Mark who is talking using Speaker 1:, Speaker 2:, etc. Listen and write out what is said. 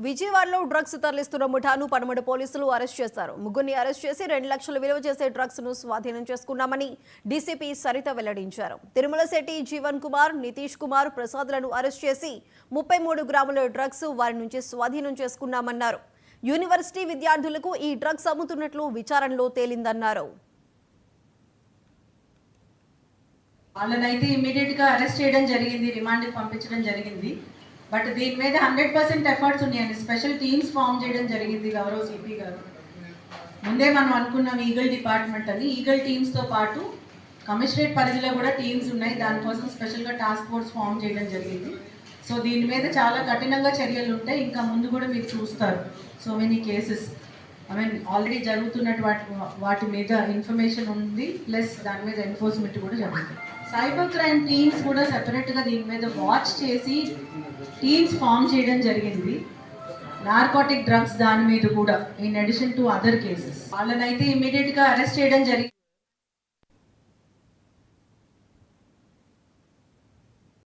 Speaker 1: విజయవాడలో డ్రగ్స్ తరలిస్తున్న ముఠాను పడమటి పోలీసులు అరెస్ట్ చేశారు. ముగ్గురిని అరెస్ట్ చేసి 2 లక్షల విలువ చేసే డ్రగ్స్ ను స్వాధీనం చేసుకున్నామని డీసీపీ సరిత వెల్లడించారు. తిరుమలశెట్టి, జీవన్ కుమార్, నితీష్ కుమార్, ప్రసాద్లను అరెస్ట్ చేసి 33 గ్రాముల డ్రగ్స్ వారి నుంచి స్వాధీనం చేసుకున్నామన్నారు. యూనివర్సిటీ విద్యార్థులకు ఈ డ్రగ్స్ అమ్ముతున్నట్లు విచారణలో తేలిందన్నారు.
Speaker 2: వాళ్ళనైతే ఇమీడియట్ గా అరెస్ట్ చేయడం జరిగింది, రిమాండ్ పంపించడం జరిగింది. బట్ దీని మీద 100% ఎఫర్ట్స్ ఉన్నాయండి. స్పెషల్ టీమ్స్ ఫామ్ చేయడం జరిగింది గౌరవ్ సిపి గారు. ముందే మనం అనుకున్నాం ఈగల్ డిపార్ట్మెంట్ అని. ఈగల్ టీమ్స్తో పాటు కమిషనరేట్ పరిధిలో కూడా టీమ్స్ ఉన్నాయి. దానికోసం స్పెషల్గా టాస్క్ ఫోర్స్ ఫామ్ చేయడం జరిగింది. సో దీని మీద చాలా కఠినంగా చర్యలు ఉంటాయి. ఇంకా ముందు కూడా మీరు చూస్తారు. సో మెనీ కేసెస్ ఆల్రెడీ జరుగుతున్నటువంటి వాటి మీద ఇన్ఫర్మేషన్ ఉంది, ప్లస్ దాని మీద ఎన్ఫోర్స్మెంట్ కూడా జరుగుతుంది. సైబర్ క్రైమ్ టీమ్స్ కూడా సెపరేట్గా దీని మీద వాచ్ చేసి టీమ్స్ ఫామ్ చేయడం జరిగింది. నార్కోటిక్ డ్రగ్స్ దాని మీద కూడా in addition to other cases వాళ్ళనైతే ఇమీడియట్గా అరెస్ట్ చేయడం జరిగింది.